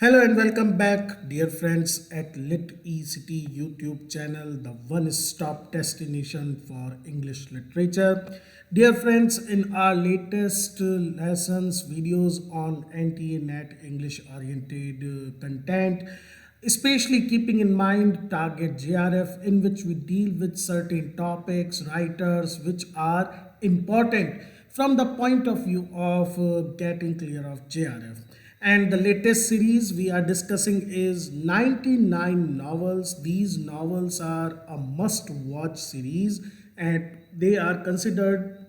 Hello and welcome back, dear friends, at Lit ECT YouTube channel, the one-stop destination for English literature. Dear friends, in our latest lessons, videos on NTA NET English oriented content, especially keeping in mind target JRF, in which we deal with certain topics, writers, which are important from the point of view of getting clear of JRF. And the latest series we are discussing is 99 novels. These novels are a must watch series and they are considered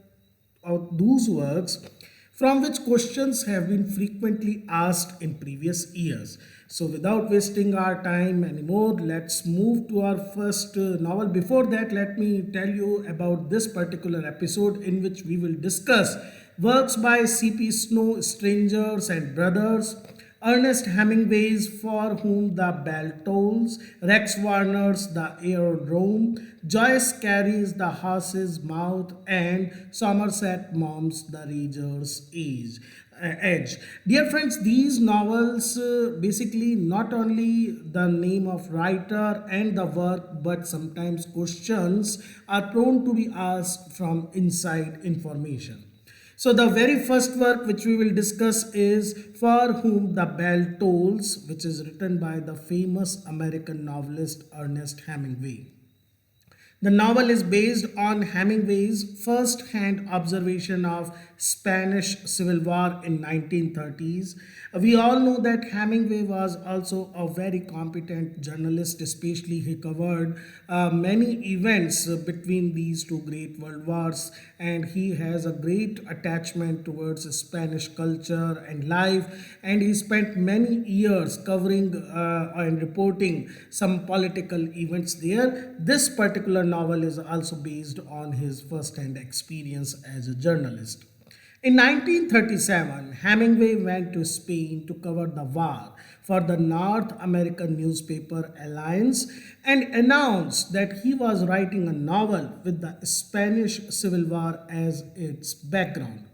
those works from which questions have been frequently asked in previous years. So without wasting our time anymore, let's move to our first novel. Before that, let me tell you about this particular episode in which we will discuss works by C.P. Snow, Strangers and Brothers, Ernest Hemingway's For Whom the Bell Tolls, Rex Warner's The Aerodrome, Joyce Cary's The Horse's Mouth, and Somerset Maugham's The Rager's Edge. Dear friends, these novels basically not only the name of writer and the work, but sometimes questions are prone to be asked from inside information. So the very first work which we will discuss is For Whom the Bell Tolls, which is written by the famous American novelist Ernest Hemingway. The novel is based on Hemingway's first-hand observation of Spanish Civil War in 1930s. We all know that Hemingway was also a very competent journalist, especially he covered many events between these two great world wars, and he has a great attachment towards Spanish culture and life, and he spent many years covering and reporting some political events there. This particular novel is also based on his first-hand experience as a journalist. In 1937, Hemingway went to Spain to cover the war for the North American newspaper Alliance and announced that he was writing a novel with the Spanish Civil War as its background.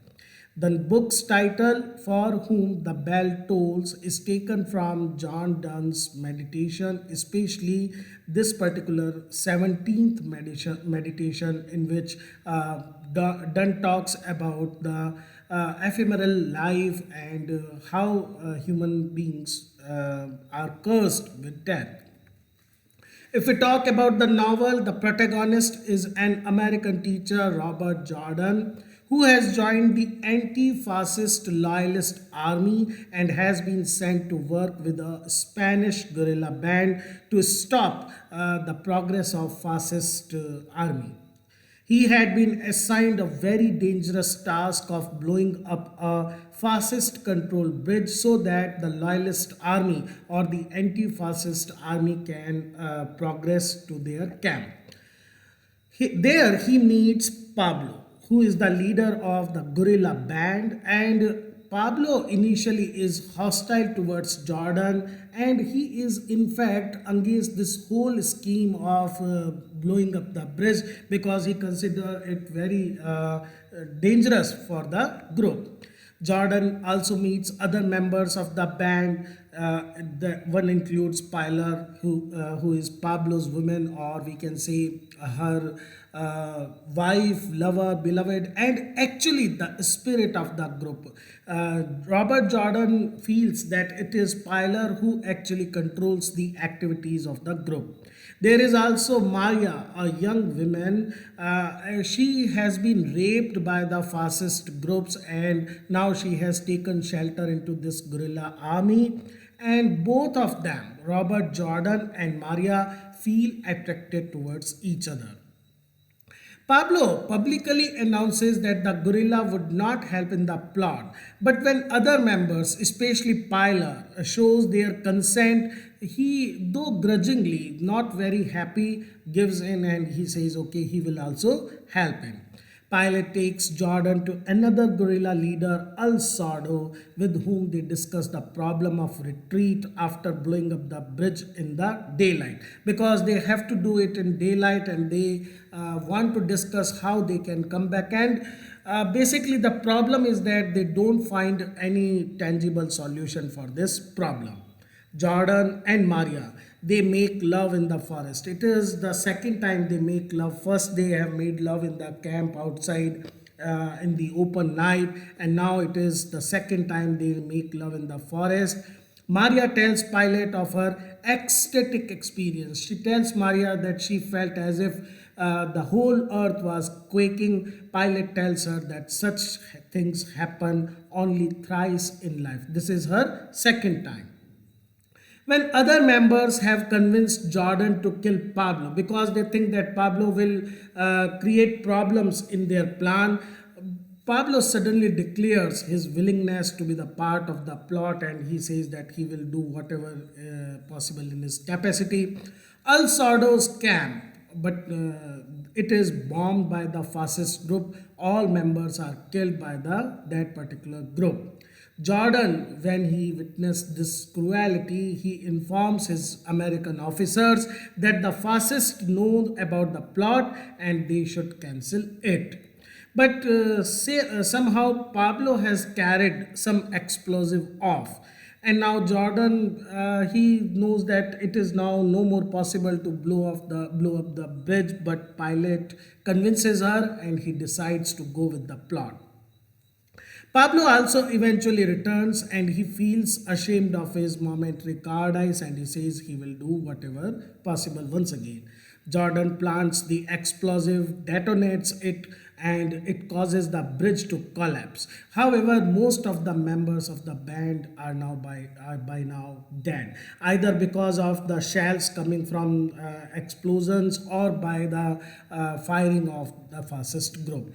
The book's title, For Whom the Bell Tolls, is taken from John Donne's meditation, especially this particular 17th meditation in which Donne talks about the ephemeral life and how human beings are cursed with death. If we talk about the novel, the protagonist is an American teacher, Robert Jordan, who has joined the anti-fascist loyalist army and has been sent to work with a Spanish guerrilla band to stop the progress of fascist army. He had been assigned a very dangerous task of blowing up a fascist controlled bridge so that the loyalist army or the anti-fascist army can progress to their camp. There he meets Pablo, who is the leader of the guerrilla band, and Pablo initially is hostile towards Jordan, and he is in fact against this whole scheme of blowing up the bridge because he considers it very dangerous for the group. Jordan also meets other members of the band. The one includes Pilar, who is Pablo's woman, or we can say her wife, lover, beloved, and actually the spirit of the group. Robert Jordan feels that it is Pilar who actually controls the activities of the group. There is also Maria, a young woman. She has been raped by the fascist groups and now she has taken shelter into this guerrilla army. And both of them, Robert Jordan and Maria, feel attracted towards each other. Pablo publicly announces that the guerrilla would not help in the plot, but when other members, especially Pilar, shows their consent, he, though grudgingly, not very happy, gives in and he says okay, he will also help him. Pilate takes Jordan to another guerrilla leader, Al Sardo, with whom they discuss the problem of retreat after blowing up the bridge in the daylight. Because they have to do it in daylight and they want to discuss how they can come back. And basically, the problem is that they don't find any tangible solution for this problem. Jordan and Maria. They make love in the forest. It is the second time they make love. First, they have made love in the camp outside in the open night, and now it is the second time they make love in the forest. Maria tells Pilate of her ecstatic experience. She tells Maria that she felt as if the whole earth was quaking. Pilate tells her that such things happen only thrice in life. This is her second time. When other members have convinced Jordan to kill Pablo because they think that Pablo will create problems in their plan, Pablo suddenly declares his willingness to be the part of the plot, and he says that he will do whatever possible in his capacity. Al Sordo's camp, but it is bombed by the fascist group. All members are killed by that particular group. Jordan, when he witnessed this cruelty, he informs his American officers that the fascists know about the plot and they should cancel it. But somehow Pablo has carried some explosive off. And now Jordan, he knows that it is now no more possible to blow up the bridge. But Pilate convinces her, and he decides to go with the plot. Pablo also eventually returns, and he feels ashamed of his momentary cowardice, and he says he will do whatever possible once again. Jordan plants the explosive, detonates it, and it causes the bridge to collapse. However, most of the members of the band are by now dead, either because of the shells coming from explosions or by the firing of the fascist group.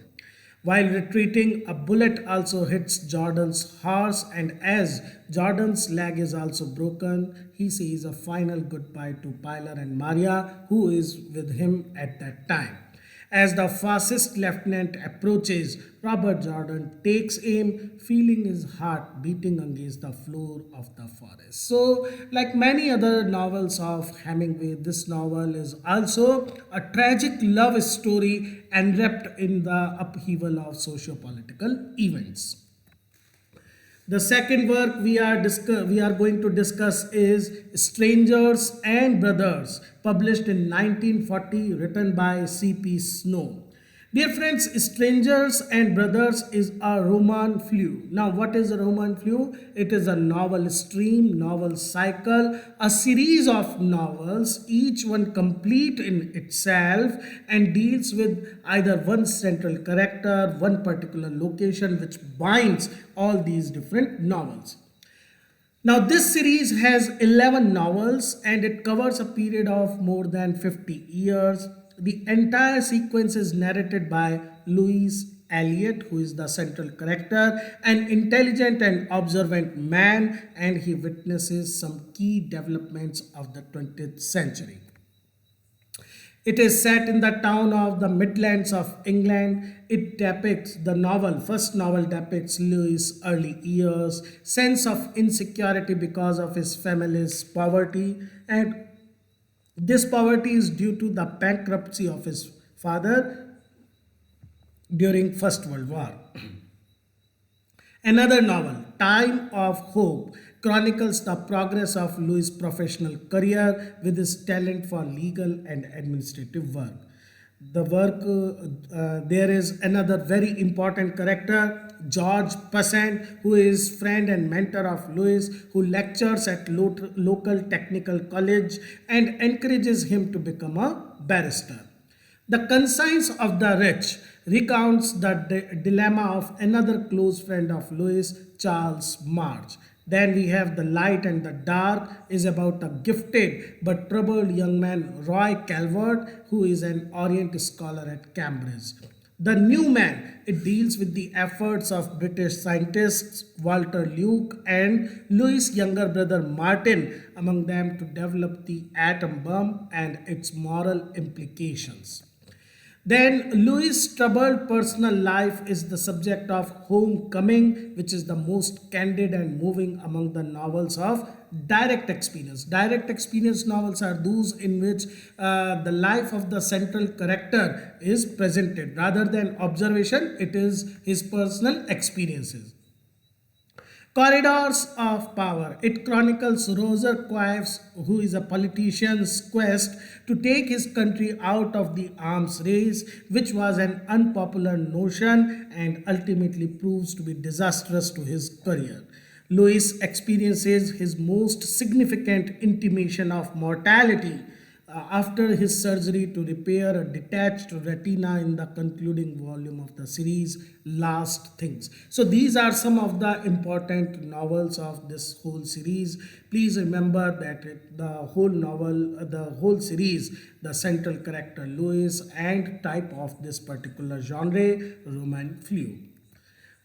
While retreating, a bullet also hits Jordan's horse, and as Jordan's leg is also broken, he says a final goodbye to Pilar and Maria, who is with him at that time. As the fascist lieutenant approaches, Robert Jordan takes aim, feeling his heart beating against the floor of the forest. So, like many other novels of Hemingway, this novel is also a tragic love story enwrapped in the upheaval of socio-political events. The second work we are going to discuss is Strangers and Brothers, published in 1940, written by C.P. Snow. Dear friends, Strangers and Brothers is a roman flue. Now, what is a roman flue? It is a novel stream, novel cycle, a series of novels, each one complete in itself and deals with either one central character, one particular location, which binds all these different novels. Now, this series has 11 novels and it covers a period of more than 50 years. The entire sequence is narrated by Louis Eliot, who is the central character, an intelligent and observant man, and he witnesses some key developments of the 20th century. It is set in the town of the Midlands of England. It depicts the novel, first novel depicts Louis' early years, sense of insecurity because of his family's poverty, and this poverty is due to the bankruptcy of his father during First World War. Another novel, Time of Hope, chronicles the progress of Louis' professional career with his talent for legal and administrative work. There is another very important character, George Passant, who is friend and mentor of Louis, who lectures at local technical college and encourages him to become a barrister. The Conscience of the Rich recounts the dilemma of another close friend of Louis, Charles March. Then we have The Light and the Dark is about a gifted but troubled young man, Roy Calvert, who is an Orient scholar at Cambridge. The New Man, it deals with the efforts of British scientists Walter Luke and Louis' younger brother Martin, among them to develop the atom bomb and its moral implications. Then Louis' troubled personal life is the subject of Homecoming, which is the most candid and moving among the novels of direct experience. Direct experience novels are those in which the life of the central character is presented. Rather than observation, it is his personal experiences. Corridors of Power. It chronicles Roger Quaive's, who is a politician's quest to take his country out of the arms race, which was an unpopular notion and ultimately proves to be disastrous to his career. Lewis experiences his most significant intimation of mortality after his surgery to repair a detached retina in the concluding volume of the series Last Things. So these are some of the important novels of this whole series. Please remember that the whole novel, the whole series, the central character Lewis and type of this particular genre, Roman flu.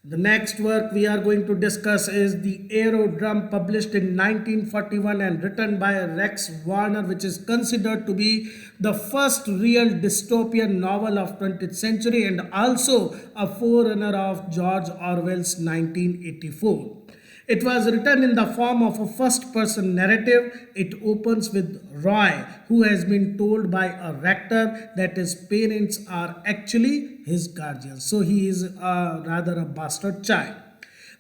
The next work we are going to discuss is the Aerodrome, published in 1941 and written by Rex Warner, which is considered to be the first real dystopian novel of 20th century and also a forerunner of George Orwell's 1984. It was written in the form of a first person narrative. It opens with Roy, who has been told by a rector that his parents are actually his guardians. So he is rather a bastard child.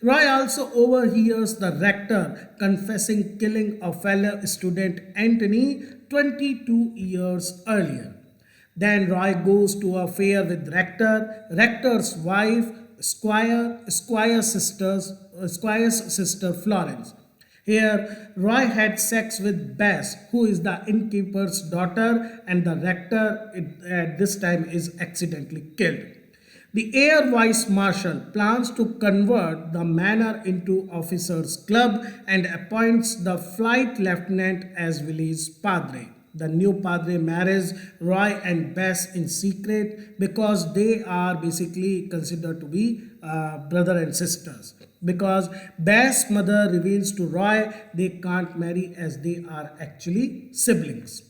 Roy also overhears the rector confessing killing a fellow student Anthony 22 years earlier. Then Roy goes to a fair with rector's wife, Squire's sister Florence. Here, Roy had sex with Bess, who is the innkeeper's daughter, and the rector at this time is accidentally killed. The Air Vice Marshal plans to convert the manor into officers' club and appoints the flight lieutenant as village padre. The new padre marries Roy and Bess in secret because they are basically considered to be brother and sisters. Because Bess' mother reveals to Roy they can't marry as they are actually siblings.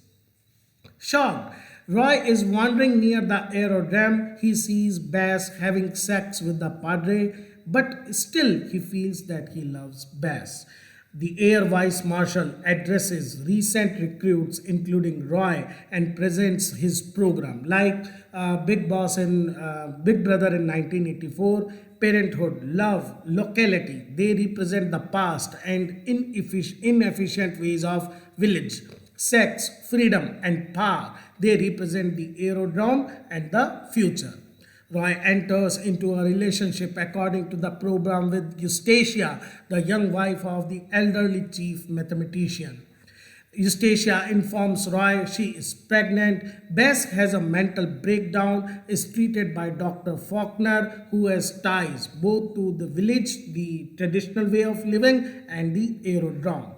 Shocked, Roy is wandering near the aerodrome. He sees Bess having sex with the padre, but still he feels that he loves Bess. The Air Vice Marshal addresses recent recruits, including Roy, and presents his program. Like Big Boss in Big Brother in 1984, Parenthood, Love, Locality, they represent the past and inefficient ways of village. Sex, Freedom, and Power, they represent the aerodrome and the future. Roy enters into a relationship according to the program with Eustacia, the young wife of the elderly chief mathematician. Eustacia informs Roy she is pregnant. Bess has a mental breakdown, is treated by Dr. Faulkner, who has ties both to the village, the traditional way of living, and the aerodrome.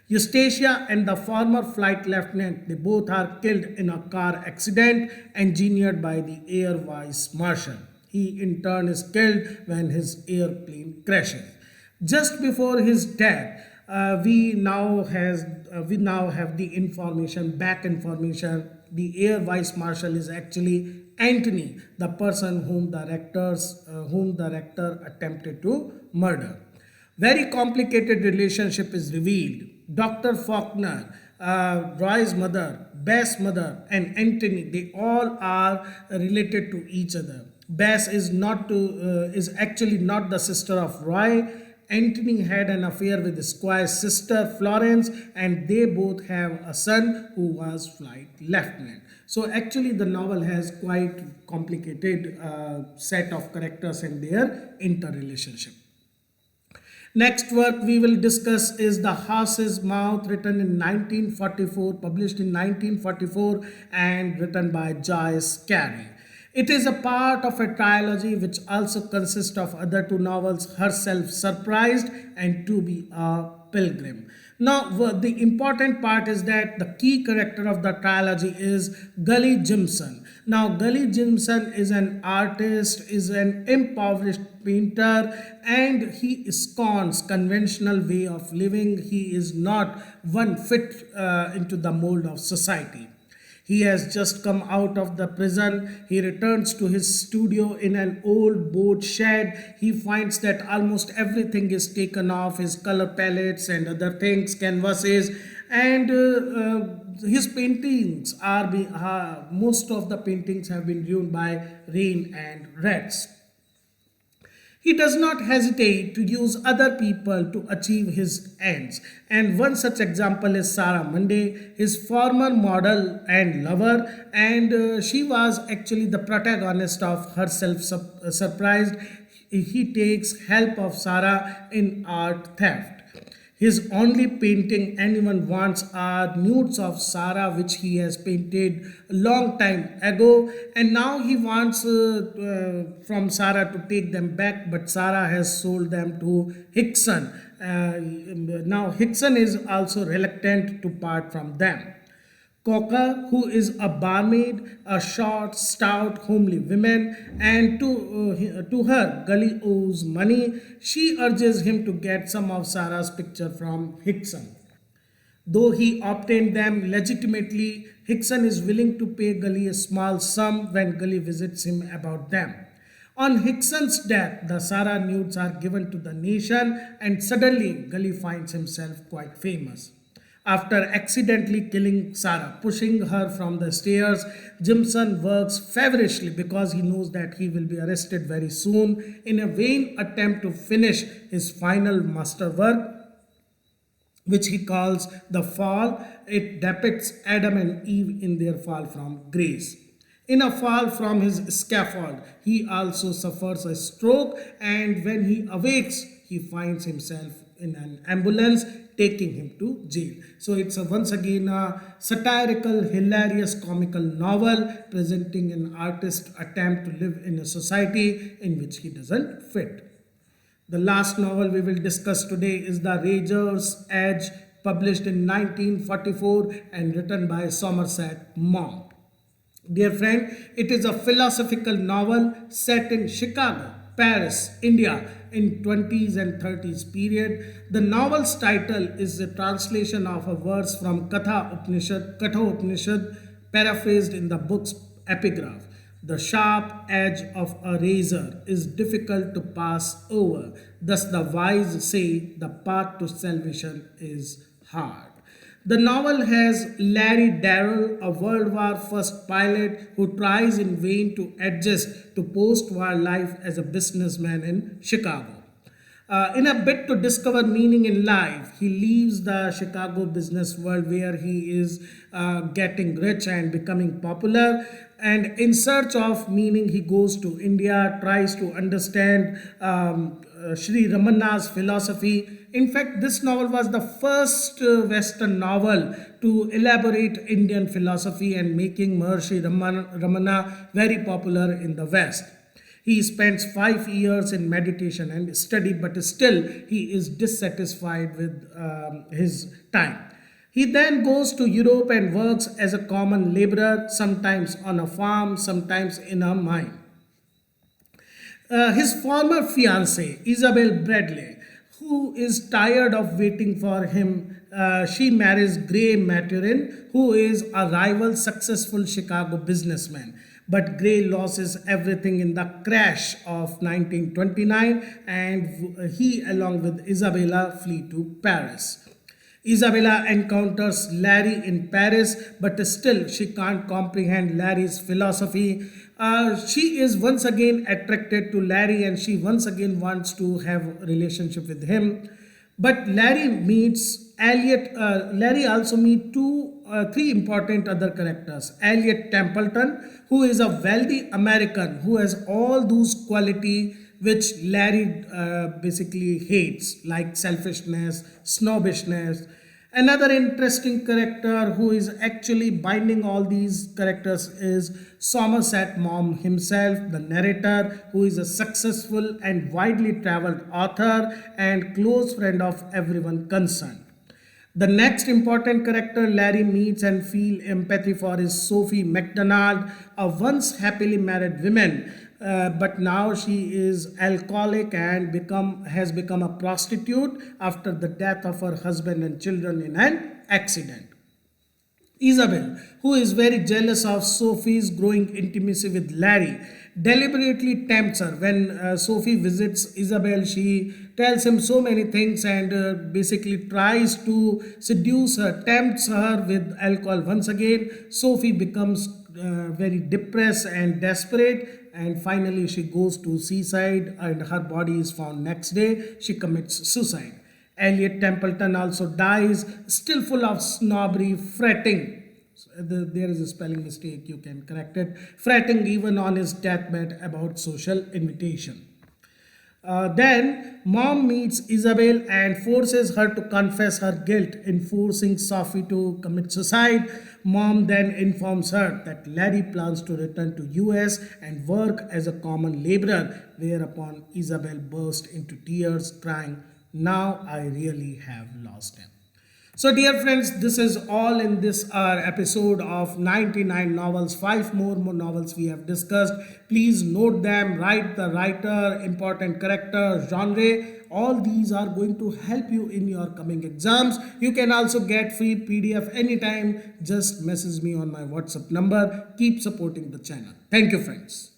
Eustacia and the former flight lieutenant, they both are killed in a car accident engineered by the Air Vice Marshal. He in turn is killed when his airplane crashes. Just before his death, we now have the back information. The Air Vice Marshal is actually Anthony, the person whom the rector attempted to murder. Very complicated relationship is revealed. Dr. Faulkner, Roy's mother, Bess' mother, and Anthony, they all are related to each other. Bess is actually not the sister of Roy. Anthony had an affair with Squire's sister Florence, and they both have a son who was flight lieutenant. So actually, the novel has quite complicated set of characters and their interrelationship. Next work we will discuss is The Horse's Mouth, written in 1944, published in 1944 and written by Joyce Cary. It is a part of a trilogy which also consists of other two novels, Herself Surprised and To Be a Pilgrim. Now, the important part is that the key character of the trilogy is Gully Jimson. Now, Gully Jimson is an artist, is an impoverished painter, and he scorns conventional way of living. He is not one fit into the mold of society. He has just come out of the prison. He returns to his studio in an old boat shed. He finds that almost everything is taken off, his color palettes and other things, canvases, and his paintings most of the paintings have been ruined by rain and rats. He does not hesitate to use other people to achieve his ends. And one such example is Sarah Monday, his former model and lover, and she was actually the protagonist of Herself Surprised. He takes help of Sarah in art theft. His only painting anyone wants are nudes of Sarah, which he has painted a long time ago, and now he wants from Sarah to take them back, but Sarah has sold them to Hickson. Now Hickson is also reluctant to part from them. Cocker, who is a barmaid, a short, stout, homely woman, and to her, Gully owes money. She urges him to get some of Sarah's picture from Hickson. Though he obtained them legitimately, Hickson is willing to pay Gully a small sum when Gully visits him about them. On Hickson's death, the Sarah nudes are given to the nation, and suddenly Gully finds himself quite famous. After accidentally killing Sarah, pushing her from the stairs, Jimson works feverishly because he knows that he will be arrested very soon in a vain attempt to finish his final masterwork, which he calls The Fall. It depicts Adam and Eve in their fall from grace. In a fall from his scaffold, he also suffers a stroke, and when he awakes, he finds himself in an ambulance taking him to jail. So it's once again a satirical, hilarious, comical novel presenting an artist's attempt to live in a society in which he doesn't fit. The last novel we will discuss today is The Razor's Edge, published in 1944 and written by Somerset Maugham. Dear friend, it is a philosophical novel set in Chicago, Paris, India in 20s and 30s period. The novel's title is a translation of a verse from Katha Upanishad, paraphrased in the book's epigraph. The sharp edge of a razor is difficult to pass over. Thus the wise say the path to salvation is hard. The novel has Larry Darrell, a World War I pilot who tries in vain to adjust to post-war life as a businessman in Chicago. In a bid to discover meaning in life, he leaves the Chicago business world where he is getting rich and becoming popular. And in search of meaning, he goes to India, tries to understand Sri Ramana's philosophy. In fact, this novel was the first Western novel to elaborate Indian philosophy and making Maharishi Ramana very popular in the West. He spends 5 years in meditation and study, but still he is dissatisfied with his time. He then goes to Europe and works as a common laborer, sometimes on a farm, sometimes in a mine. His former fiancée, Isabel Bradley, who is tired of waiting for him, she marries Gray Maturin, who is a rival successful Chicago businessman. But Gray loses everything in the crash of 1929, and he, along with Isabella, flee to Paris. Isabella encounters Larry in Paris, but still she can't comprehend Larry's philosophy. She is once again attracted to Larry, and she once again wants to have a relationship with him. But Larry meets Elliot. Larry also meets three important other characters. Elliot Templeton, who is a wealthy American who has all those qualities which Larry basically hates, like selfishness, snobbishness. Another interesting character who is actually binding all these characters is Somerset Maugham himself, the narrator, who is a successful and widely traveled author and close friend of everyone concerned. The next important character Larry meets and feels empathy for is Sophie MacDonald, a once happily married woman, but now she is alcoholic and has become a prostitute after the death of her husband and children in an accident. Isabel, who is very jealous of Sophie's growing intimacy with Larry, deliberately tempts her. When Sophie visits Isabel, she tells him so many things and basically tries to seduce her, tempts her with alcohol. Once again, Sophie becomes very depressed and desperate, and finally she goes to seaside and her body is found next day. She commits suicide. Elliot Templeton also dies, still full of snobbery, fretting. So there is a spelling mistake, you can correct it. Fretting even on his deathbed about social invitation. Then mom meets Isabel and forces her to confess her guilt in forcing Sophie to commit suicide. Mom then informs her that Larry plans to return to US and work as a common laborer, whereupon Isabel burst into tears crying, "Now I really have lost him." So dear friends, this is all in this episode of 99 novels. 5 more novels we have discussed. Please note them, write the writer, important character, genre. All these are going to help you in your coming exams. You can also get free PDF anytime. Just message me on my WhatsApp number. Keep supporting the channel. Thank you friends.